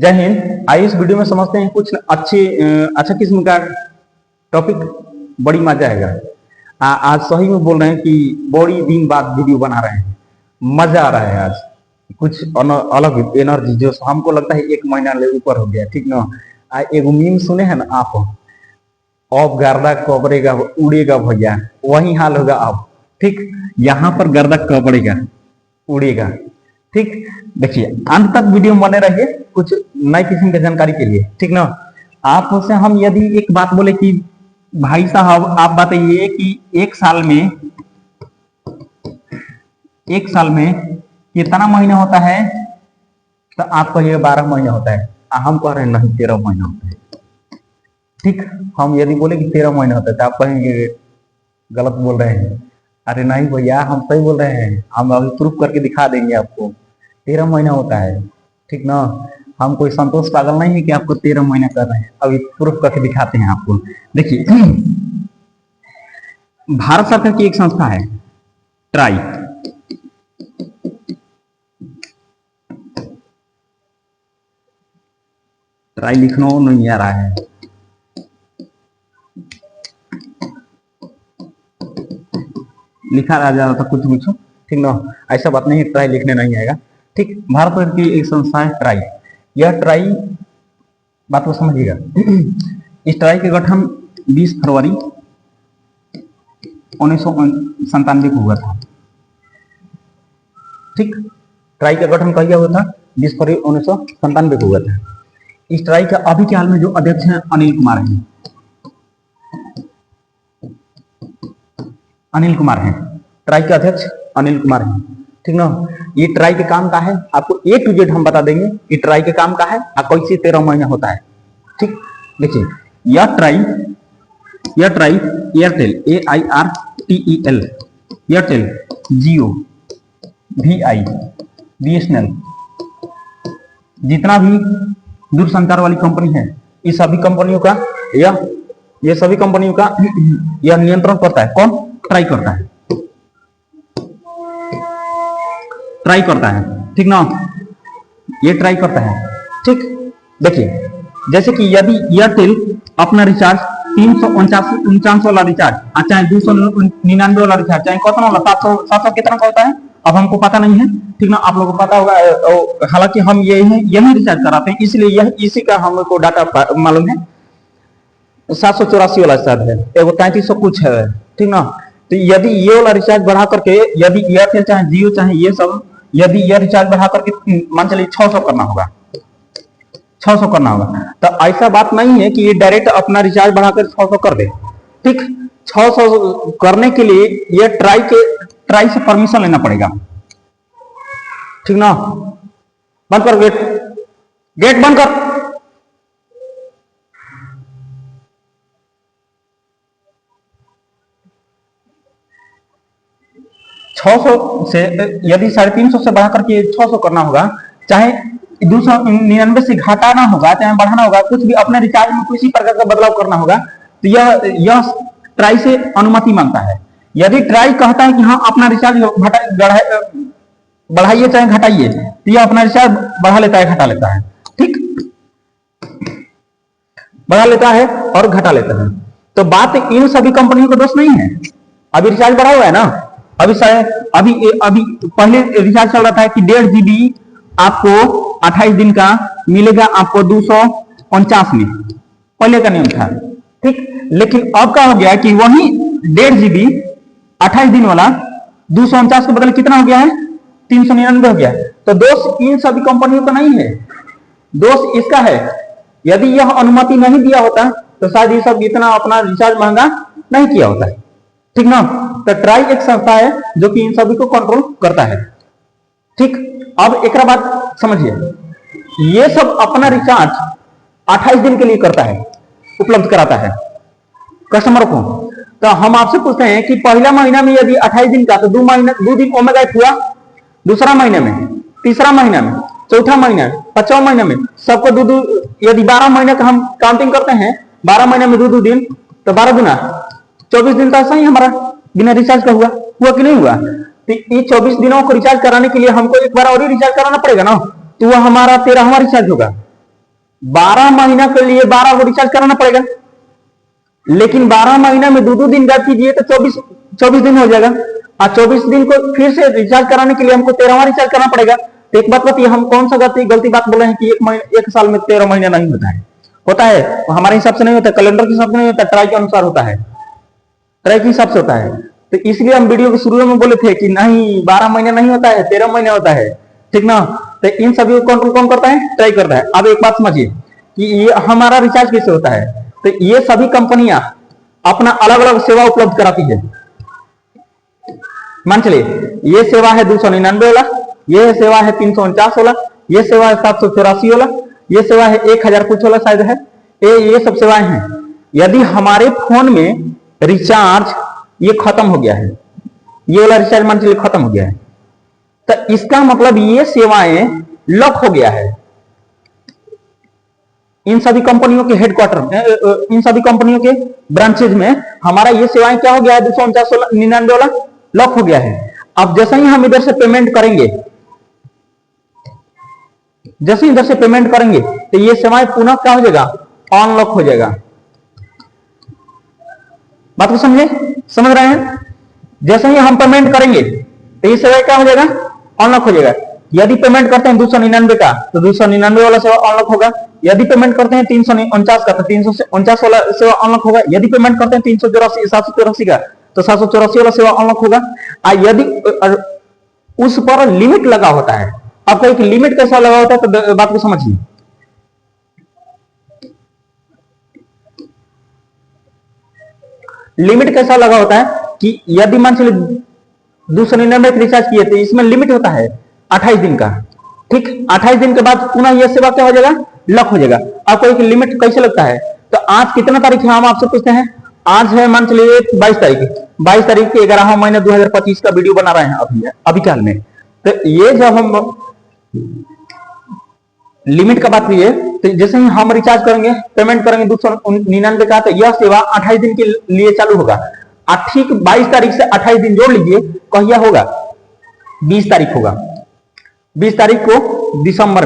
जय हिंद। आइए इस वीडियो में समझते हैं कुछ अच्छा किस्म का टॉपिक। बड़ी मजा आएगा। आज सही में बोल रहे हैं कि बड़ी दिन बाद वीडियो बना रहे हैं। मजा आ रहा है आज। कुछ अलग एनर्जी जो हमको लगता है 1 महीना ले ऊपर हो गया, ठीक ना। एगो मीम सुने हैं ना आप, अब गर्दा कबरेगा उड़ेगा भैया, वही हाल होगा अब। ठीक, यहाँ पर गर्दा कबरेगा उड़ेगा। ठीक, देखिए अंत तक वीडियो में बने रहिए कुछ नई किस्म की जानकारी के लिए, ठीक ना। आपसे हम यदि एक बात बोले कि भाई साहब आप बताइए कि एक साल में कितना महीना होता है, तो आप कहिए 12 महीना होता है। हम कह रहे हैं नहीं 13 महीना होता है। ठीक, हम यदि बोले कि 13 महीना होता है तो आप कहेंगे गलत बोल रहे हैं। अरे नहीं भैया, हम सही बोल रहे हैं। हम अभी प्रूफ करके दिखा देंगे आपको 13 महीना होता है, ठीक ना। हम कोई संतोष पागल नहीं है कि आपको 13 महीना कर रहे हैं। अभी प्रूफ करके दिखाते हैं आपको। देखिए भारत सरकार की एक संस्था है ट्राई। ट्राई लिखना नहीं आ रहा है। लिखा आ जा रहा था कुछ, ठीक ना। ऐसा बात नहीं है, ट्राई लिखने नहीं आएगा। ठीक, भारत की एक संस्था है ट्राई। यह ट्राई, बात को समझिएगा। इस ट्राई के गठन 20 फरवरी 1997 को हुआ था। ठीक, ट्राई का गठन कब हुआ था? 20 फरवरी 1997 को हुआ था। इस ट्राई का अभी के हाल में जो अध्यक्ष हैं अनिल कुमार हैं। अनिल कुमार हैं ट्राई के अध्यक्ष, अनिल कुमार हैं, ठीक ना। ये ट्राई के काम का है, आपको A to Z हम बता देंगे कि ट्राई के काम का है और कैसे 13 महीना होता है। ठीक, देखिए यह ट्राई एयरटेल AIRTEL, एयरटेल, जियो, VI, BSNL, जितना भी दूरसंचार वाली कंपनी है, इस सभी कंपनियों का ये सभी कंपनियों का यह नियंत्रण करता है। कौन? ट्राई करता है, ट्राई करता है, ठीक ना। ये ट्राई करता है। ठीक, देखिए जैसे कि यदि एयरटेल अपना रिचार्ज 349 वाला रिचार्ज, चाहे 299 वाला रिचार्ज, चाहे कितना वाला 700 कितना का होता है, अब हमको पता नहीं है, ठीक ना। आप लोगों को पता होगा, हालांकि हम यही रिचार्ज कराते हैं, इसलिए इसी का हमको डाटा मालूम है। 784 वाला रिचार्ज है, एगो 3300 कुछ है, ठीक ना। तो यदि ये वाला रिचार्ज बढ़ा करके, यदि एयरटेल चाहे जियो चाहे ये सब, यदि ये रिचार्ज बढ़ा करके मान चलिए 600 करना होगा, 600 करना होगा, तो ऐसा बात नहीं है कि ये डायरेक्ट अपना रिचार्ज बढ़ाकर 600 कर दे। ठीक, 600 करने के लिए ये ट्राई से परमिशन लेना पड़ेगा, ठीक ना। बंद कर गेट बंद कर। से यदि 350 से बढ़ाकर के 600 करना होगा, चाहे 299 से घटाना होगा, चाहे बढ़ाना होगा, कुछ भी अपने रिचार्ज में किसी प्रकार का बदलाव करना होगा, तो यह ट्राई से अनुमति मांगता है। यदि ट्राई कहता है कि हाँ अपना रिचार्ज बढ़ाइए चाहे घटाइए, तो यह अपना रिचार्ज बढ़ा लेता है, घटा लेता है। ठीक, बढ़ा लेता है और घटा लेता है। तो बात इन सभी कंपनियों का दोष नहीं है। अभी रिचार्ज बढ़ा हुआ है ना, अभी पहले रिचार्ज चल रहा था कि 1.5 GB आपको 28 दिन का मिलेगा, आपको 249 में, पहले का नियम था। ठीक, लेकिन अब क्या हो गया कि वही 1.5 GB 28 दिन वाला 249 के बदले कितना हो गया है? 399 हो गया। तो दोष इन सभी कंपनियों का नहीं है, दोष इसका है। यदि यह अनुमति नहीं दिया होता तो शायद ये सब इतना अपना रिचार्ज महंगा नहीं किया होता है, ठीक ना। तो ट्राई एक संस्था है जो कि इन सभी को कंट्रोल करता है। ठीक, अब एक बात समझिए, ये सब अपना रिचार्ज 28 दिन के लिए करता है, उपलब्ध कराता है कस्टमर को। तो हम आपसे पूछते हैं कि पहला महीना में यदि 28 दिन का, तो 2 दिन ओमेगा हुआ, दूसरा महीने में, तीसरा महीना में, चौथा महीना में, 5वां महीना में, सबको यदि 12 महीने का हम काउंटिंग करते हैं, 12 महीने में 2 दिन, तो 12 गुना 24 दिन तो ऐसा ही हमारा बिना रिचार्ज का हुआ कि नहीं हुआ। तो ये 24 दिनों को रिचार्ज कराने के लिए हमको एक बार और ही रिचार्ज कराना पड़ेगा ना, तो वह हमारा 13वां रिचार्ज होगा, 12 महीना के लिए 12 को रिचार्ज कराना पड़ेगा, लेकिन 12 महीना में 2-2 दिन बात कीजिए तो 24 दिन हो जाएगा। और 24 दिन को फिर से रिचार्ज कराने के लिए हमको 13वां रिचार्ज करना पड़ेगा। तो एक बात बताइए, हम कौन सा गलती बात बोले हैं कि एक साल में 13 महीना नहीं होता है? होता है, हमारे हिसाब से नहीं होता, कैलेंडर के हिसाब से नहीं होता, ट्राई के अनुसार होता है, ट्राई के हिसाब से होता है। तो इसलिए हम वीडियो के शुरू में बोले थे कि नहीं 12 महीने नहीं होता है, 13 महीने होता है, ठीक ना। तो इन सभी को कंट्रोल कौन करता है? ट्राई करता है। अब एक बात समझिए कि ये हमारा रिचार्ज कैसे होता है। तो ये सभी कंपनियां अपना अलग अलग सेवा उपलब्ध कराती है। मान चलिए ये सेवा है 299 वाला, ये सेवा है 349 वाला, ये सेवा है 784 वाला, ये सेवा है 1000 कुछ वाला शायद है, ये सब सेवाएं हैं। यदि हमारे फोन में रिचार्ज ये खत्म हो गया है, ये वाला रिचार्ज मान चलिए खत्म हो गया है, तो इसका मतलब ये सेवाएं लॉक हो गया है। इन सभी कंपनियों के हेडक्वार्टर, इन सभी कंपनियों के ब्रांचेज में हमारा ये सेवाएं क्या हो गया है, 249 वाला लॉक हो गया है। अब जैसे ही हम इधर से पेमेंट करेंगे, जैसे ही इधर से पेमेंट करेंगे तो ये सेवाएं पुनः क्या हो जाएगा, अनलॉक हो जाएगा। बात को समझे, समझ रहे हैं? जैसे ही हम पेमेंट करेंगे तो ये सेवा क्या हो जाएगा, अनलॉक हो जाएगा। यदि पेमेंट करते हैं 299 का तो 299 वाला सेवा अनलॉक होगा। यदि पेमेंट करते हैं 349 का तो 349 वाला सेवा अनलॉक होगा। यदि पेमेंट करते हैं 784 का तो 784 वाला सेवा अनलॉक होगा। यदि उस पर लिमिट लगा होता है, आपका एक लिमिट कैसा लगा होता है तो बात को समझिए। लिमिट कैसा लगा होता है कि यदि मान चलिए 299 रिचार्ज किए थे, इसमें लिमिट होता है 28 दिन का, ठीक। 28 दिन के बाद पुनः यह सेवा क्या हो जाएगा, लॉक हो जाएगा। आपको एक लिमिट कैसे लगता है? तो आज कितना तारीख है, हम आपसे पूछते हैं। आज है मान चलिए 22 तारीख, 22 तारीख के 11वां महीना 2025 का वीडियो बना रहे हैं अभी काल में। तो ये जब हम लिमिट का बात की है, तो जैसे ही हम रिचार्ज करेंगे, पेमेंट करेंगे 299 का, तो यह सेवा 28 दिन के लिए चालू होगा। ठीक 22 तारीख से 28 दिन जोड़ लीजिए, कहिया होगा, 20 तारीख होगा। 20 तारीख को दिसंबर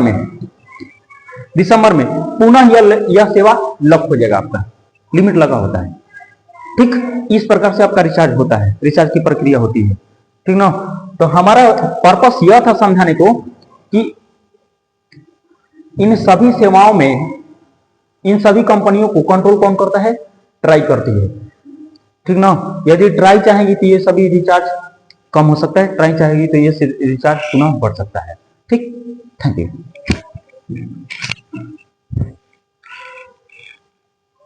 में पुनः यह सेवा लॉक हो जाएगा। आपका लिमिट लगा होता है, ठीक। इस प्रकार से आपका रिचार्ज होता है, रिचार्ज की प्रक्रिया होती है, ठीक ना। तो हमारा पर्पस यह था समझाने को कि इन सभी सेवाओं में इन सभी कंपनियों को कंट्रोल कौन करता है, ट्राई करती है, ठीक ना। यदि ट्राई चाहेगी तो ये सभी रिचार्ज कम हो सकता है, ट्राई चाहेगी तो ये रिचार्ज पुनः बढ़ सकता है, ठीक। Thank you.